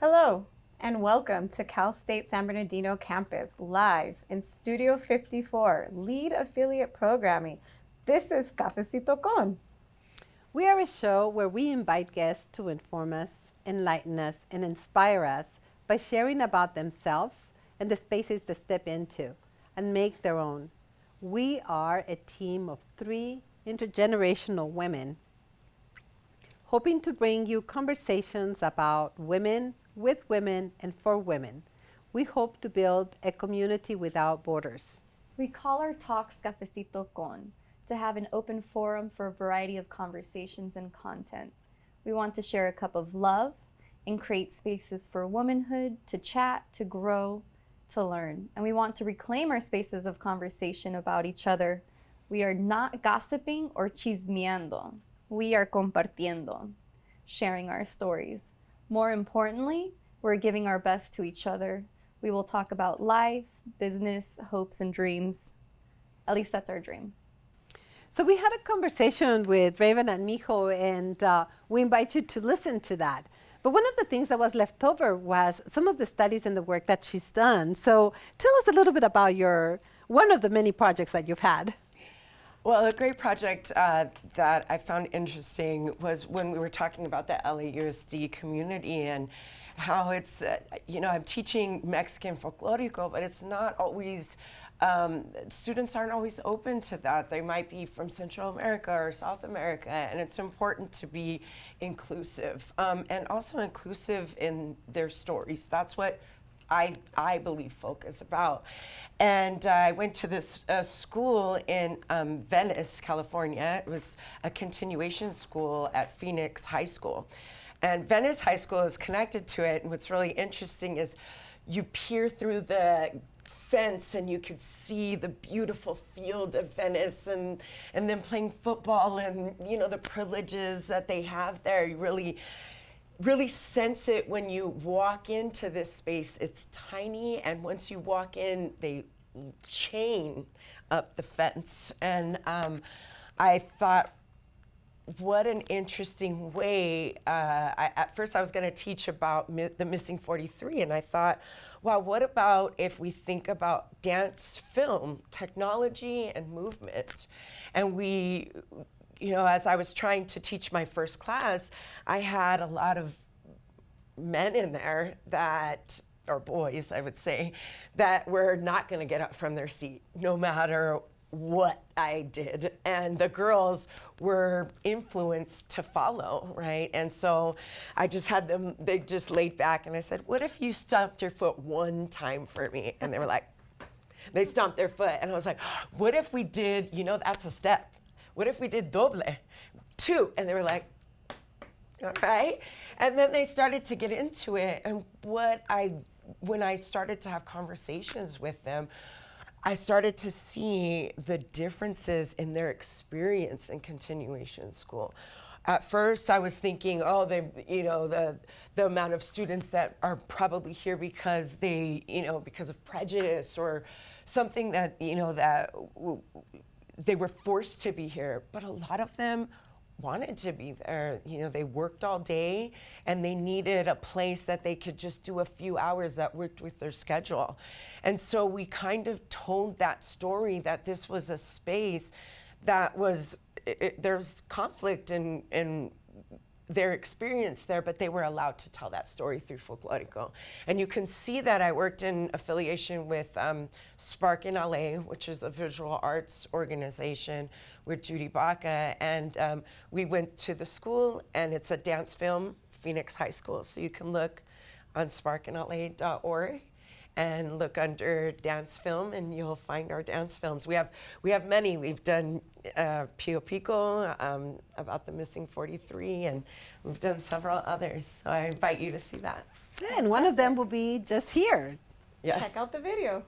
Hello, and welcome to Cal State San Bernardino campus, live in Studio 54, lead affiliate programming. This is Cafecito con. We are a show where we invite guests to inform us, enlighten us, and inspire us by sharing about themselves and the spaces they step into and make their own. We are a team of 3 intergenerational women, hoping to bring you conversations about women, with women, and for women. We hope to build a community without borders. We call our talks Cafecito con, to have an open forum for a variety of conversations and content. We want to share a cup of love and create spaces for womanhood, to chat, to grow, to learn. And we want to reclaim our spaces of conversation about each other. We are not gossiping or chismeando. We are compartiendo, sharing our stories. More importantly, we're giving our best to each other. We will talk about life, business, hopes, and dreams. At least that's our dream. So we had a conversation with Rayven Armijo, and we invite you to listen to that. But one of the things that was left over was some of the studies and the work that she's done. So tell us a little bit about one of the many projects that you've had. Well, a great project that I found interesting was when we were talking about the LAUSD community and how it's, I'm teaching Mexican Folklorico, but it's not always, students aren't always open to that. They might be from Central America or South America, and it's important to be inclusive, and also inclusive in their stories. That's what I believe folk is about. And I went to this school in Venice, California. It was a continuation school at Phoenix High School. And Venice High School is connected to it. And what's really interesting is you peer through the fence and you could see the beautiful field of Venice and them playing football and, the privileges that they have there. You really sense it when you walk into this space. It's tiny, and once you walk in, they chain up the fence. And I thought, what an interesting way. At first I was gonna teach about the missing 43, and I thought, wow, what about if we think about dance film, technology and movement? And we, as I was trying to teach my first class, I had a lot of men in there or boys, I would say, that were not gonna get up from their seat, no matter what I did. And the girls were influenced to follow, right? And so I just had them, they just laid back, and I said, what if you stomped your foot one time for me? And they were like, they stomped their foot. And I was like, what if we did, that's a step. What if we did doble, 2? And they were like, all right. And then they started to get into it. And when I started to have conversations with them, I started to see the differences in their experience in continuation school. At first, I was thinking, the amount of students that are probably here because because of prejudice or something that, that they were forced to be here. But a lot of them wanted to be there. They worked all day and they needed a place that they could just do a few hours that worked with their schedule. And so we kind of told that story that this was a space that was, there's conflict in their experience there, but they were allowed to tell that story through Foklorico. And you can see that I worked in affiliation with SPARC in LA, which is a visual arts organization with Judy Baca. And we went to the school, and it's a dance film, Phoenix High School. So you can look on sparkinla.org and look under dance film, and you'll find our dance films. We have many. We've done Pio Pico, about the missing 43, and we've done several others. So I invite you to see that. Yeah, and one of them will be just here. Yes. Check out the video.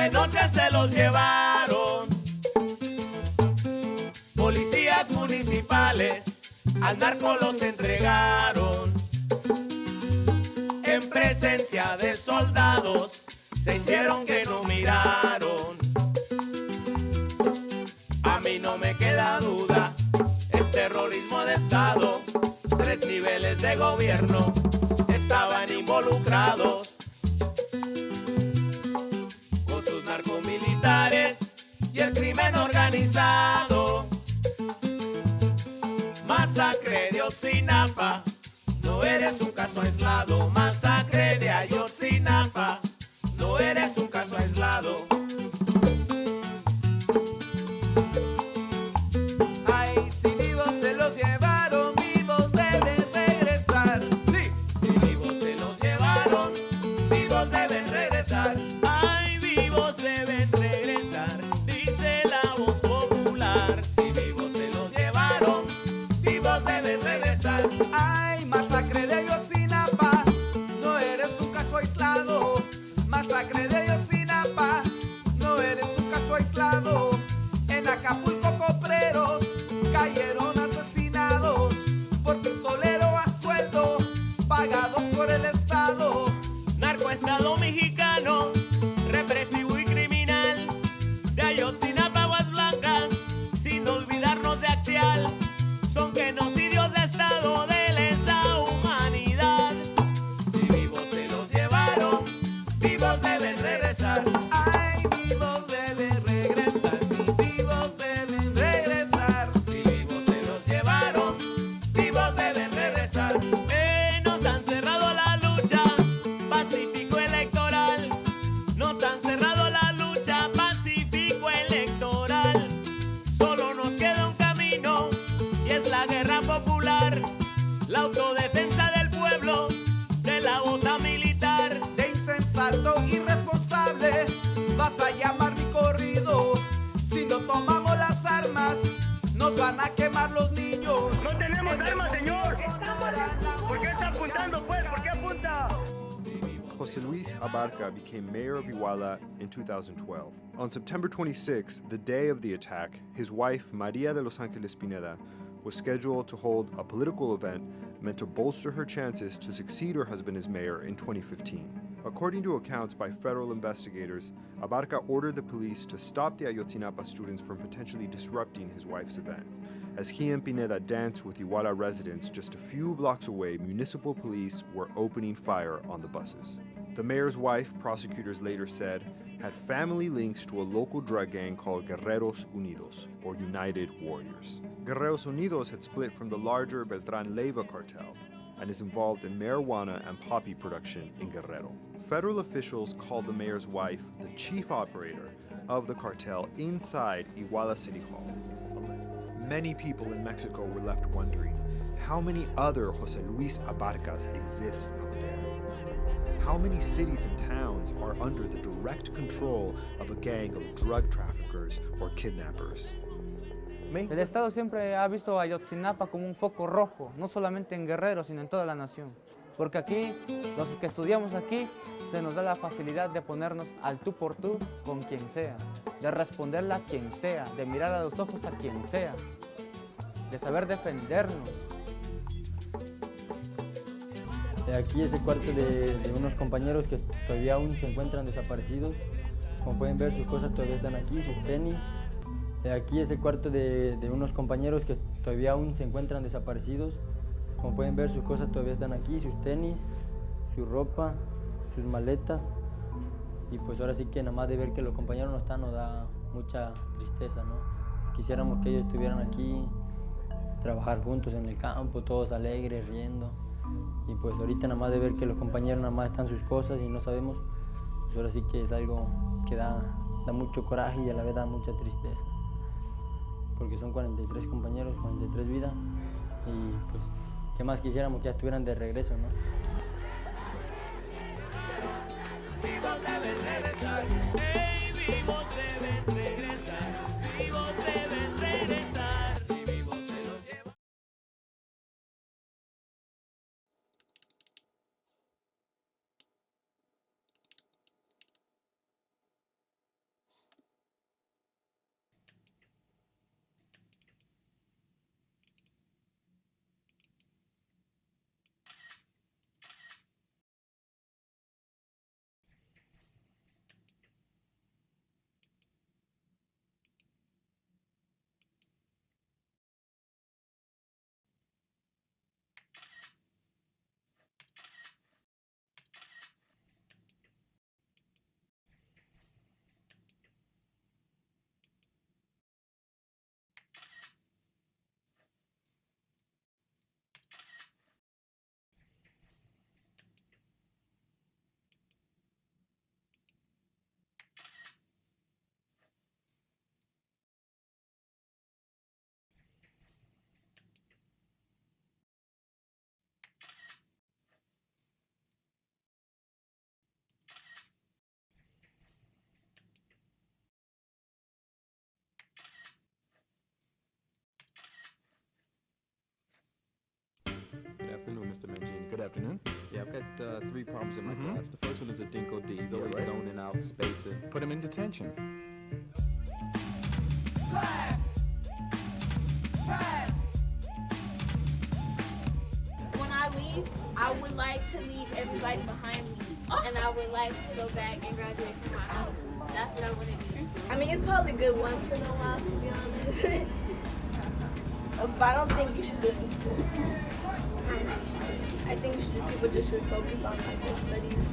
de noche se los llevaron. Policías municipales al narco los entregaron. En presencia de soldados se hicieron que no miraron. A mí no me queda duda, es terrorismo de Estado. 3 niveles de gobierno estaban involucrados con sus narcomilitares y el crimen organizado. Masacre de Otzinapa, no eres un caso aislado. Masacre de Ayotzinapa, no eres un caso aislado. Ay, si vivos se los llevaron, vivos deben regresar. Sí, si vivos se los llevaron, vivos deben regresar. Ay, vivos deben regresar, dice la voz popular. Si vivos se los llevaron, vivos deben regresar. Ay, masacre de Ayotzinapa, no eres un caso aislado. Masacre de Ayotzinapa, no eres un caso aislado. En Acapulco copleros cayeron asesinados por pistolero a sueldo, pagados por el Estado. Narcoestado mexicano, represivo y criminal. De Ayotzinapa, Aguas Blancas, sin olvidarnos de Acteal. Son genocidios de Estado de lesa humanidad. Si vivos se los llevaron, vivos deben regresar. Ay, vivos deben regresar. Si vivos deben regresar. Si vivos se los llevaron, vivos deben regresar. Nos han cerrado la lucha pacífico electoral. Nos han cerrado la lucha pacífico electoral. Solo nos queda un camino y es la guerra popular. La autodefensa del pueblo de la bota militar. De insensato irresponsable vas a llamar mi corrido. Si no tomamos las armas nos van a quemar los niños. ¡No tenemos armas, señor! ¿Por qué está apuntando, pues? ¿Por qué apunta? José Luis Abarca became mayor of Iguala in 2012. On September 26, the day of the attack, his wife, María de los Ángeles Pineda, was scheduled to hold a political event meant to bolster her chances to succeed her husband as mayor in 2015. According to accounts by federal investigators, Abarca ordered the police to stop the Ayotzinapa students from potentially disrupting his wife's event. As he and Pineda danced with Iguala residents just a few blocks away, municipal police were opening fire on the buses. The mayor's wife, prosecutors later said, had family links to a local drug gang called Guerreros Unidos, or United Warriors. Guerreros Unidos had split from the larger Beltran Leyva cartel and is involved in marijuana and poppy production in Guerrero. Federal officials called the mayor's wife the chief operator of the cartel inside Iguala City Hall. Many people in Mexico were left wondering, how many other José Luis Abarcas exist out there? How many cities and towns are under the direct control of a gang of drug traffickers or kidnappers? El Estado siempre ha visto a Ayotzinapa como un foco rojo, no solamente en Guerrero, sino en toda la nación. Porque aquí, los que estudiamos aquí, se nos da la facilidad de ponernos al tú por tú con quien sea, de responderle a quien sea, de mirar a los ojos a quien sea, de saber defendernos. Aquí es el cuarto de unos compañeros que todavía aún se encuentran desaparecidos. Como pueden ver, sus cosas todavía están aquí, sus tenis. Aquí es el cuarto de unos compañeros que todavía aún se encuentran desaparecidos. Como pueden ver, sus cosas todavía están aquí, sus tenis, su ropa, sus maletas. Y pues ahora sí que nada más de ver que los compañeros no están nos da mucha tristeza, ¿no? Quisiéramos que ellos estuvieran aquí, trabajar juntos en el campo, todos alegres, riendo. Y pues ahorita nada más de ver que los compañeros nada más están sus cosas y no sabemos, pues ahora sí que es algo que da mucho coraje y a la vez da mucha tristeza. Porque son 43 compañeros, 43 vidas y pues qué más quisiéramos que ya estuvieran de regreso, ¿no? Vivos deben regresar, hey, vivos deben regresar, vivos deben regresar. Si vivos se los llevan. to mention. Good afternoon. Yeah, I've got 3 problems in my class. The first one is a Dinko D. He's always zoning out, spacing. Put him in detention. When I leave, I would like to leave everybody behind me. And I would like to go back and graduate from my house. That's what I want to do. I mean, it's probably good once in a while, to be honest. But I don't think you should do it in school. I think people just should focus on like their studies.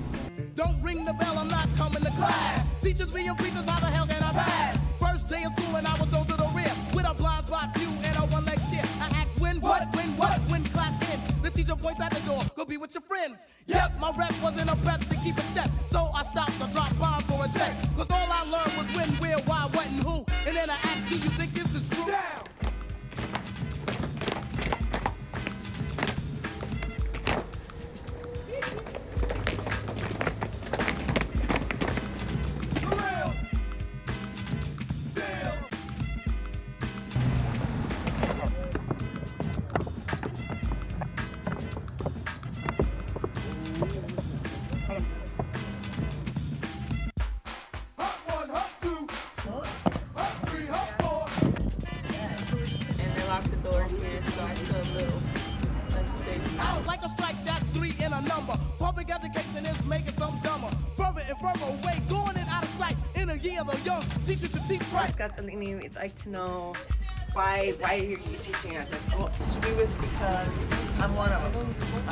Don't ring the bell, I'm not coming to class. Teachers being preachers, how the hell can I pass? First day of school and I was thrown to the rear with a blind spot view and a one-leg chair. I asked when class ends. The teacher points at the door, go be with your friends. Yep, my rep wasn't a prep to keep a step, so I stopped to drop bombs for a check. Cause all I learned was when, where, why, what, and who. And then I asked, do you think this is true? Down. We'd like to know why you're teaching at this school. It's to be with because I'm one of them. I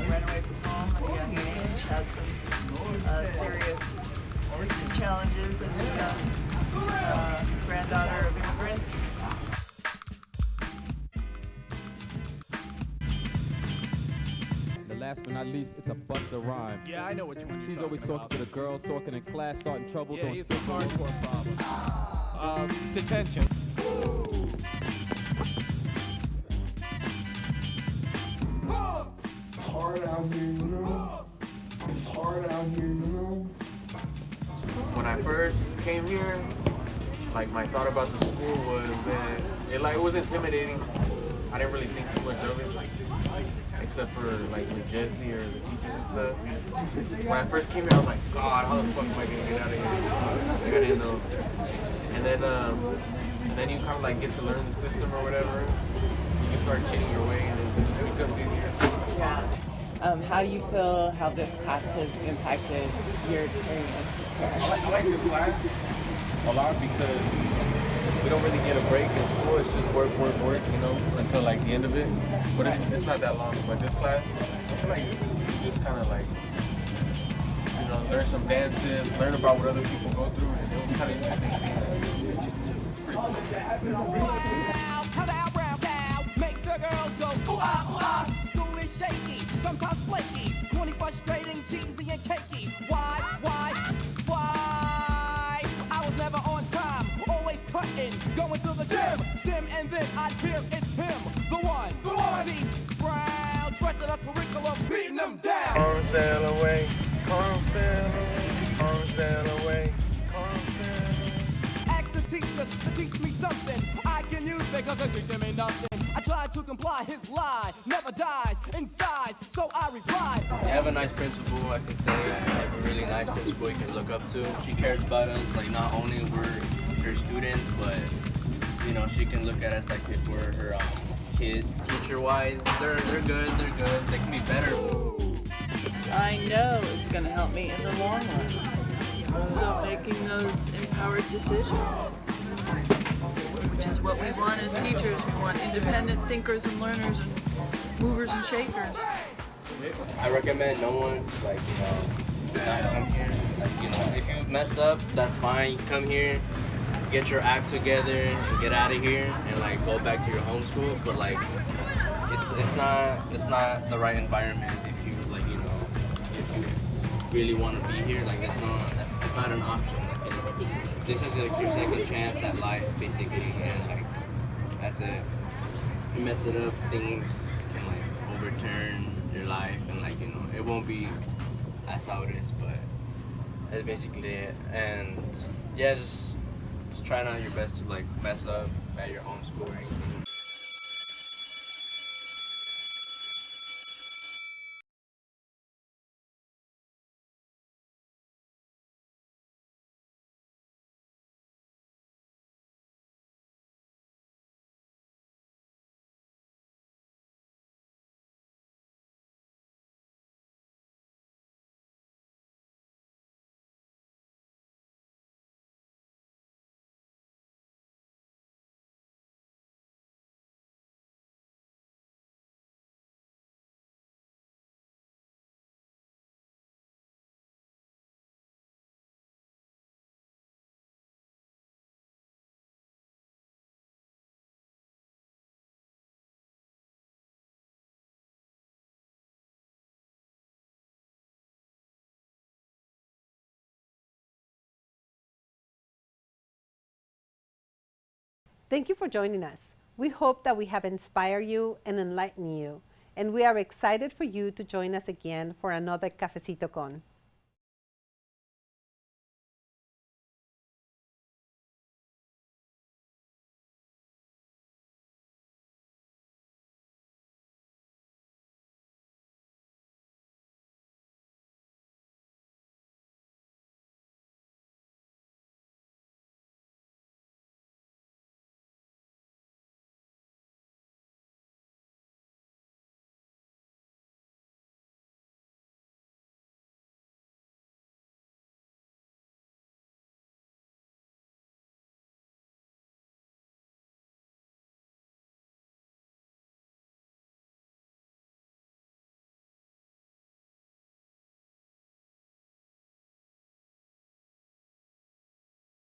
ran away from home at a young age, had some serious challenges as a young granddaughter of immigrants. Last but not least, it's a Buster rhyme. Yeah, I know which one you're He's always talking to the girls, talking in class, starting trouble. Yeah, don't he's a spit hardcore problem. Detention. It's hard out here, you know? It's hard out here, you know? When I first came here, like my thought about the school was that it was intimidating. I didn't really think too much of it. Except for like with Jesse or the teachers and stuff. When I first came here, I was like, God, how the fuck am I gonna get out of here? Like I didn't know. And then you kind of like get to learn the system or whatever. You can start cheating your way, and it just becomes easier. Yeah. How do you feel how this class has impacted your experience here? I like this class a lot because we don't really get a break in school. It's just work, you know, until like the end of it. But it's not that long. But this class, I feel like you just kind of like, you know, learn some dances, learn about what other people go through, and it was kind of interesting seeing that. It's pretty cool. Brown cow, make the girls go ooh ah ooh ah. School is shaky, sometimes flaky, corny, frustrating, cheesy and cakey. Why? I was never on time, always cutting, going to the gym, stem, and then I'd hear it's him, the one. See, Brown, dreaded a curriculum, beating them down. Come sail away, come sail away. Ask the teachers to teach me something I can use because they're teaching me nothing. I tried to comply, his lie never dies in size, so I replied. You have a nice principal, I can say. You have a really nice principal you can look up to. She cares about us, like not only we're her students, but you know, she can look at us like if we're her kids. Teacher-wise, they're good, they can be better. I know it's gonna help me in the long run. So making those empowered decisions, which is what we want as teachers. We want independent thinkers and learners and movers and shakers. I recommend no one, like, you know, not come here. Like, you know, if you mess up, that's fine. You come here, get your act together, and get out of here, and like go back to your home school. But like, it's not the right environment if you like, you know, if you really want to be here. Like, it's not an option. Like, you know, this is like your second chance at life, basically, and like that's it. You mess it up, things can like overturn your life, and like, you know, it won't be. That's how it is, but that's basically it. And yeah, just try not your best to like mess up at your home school or anything. Thank you for joining us. We hope that we have inspired you and enlightened you, and we are excited for you to join us again for another Cafecito Con.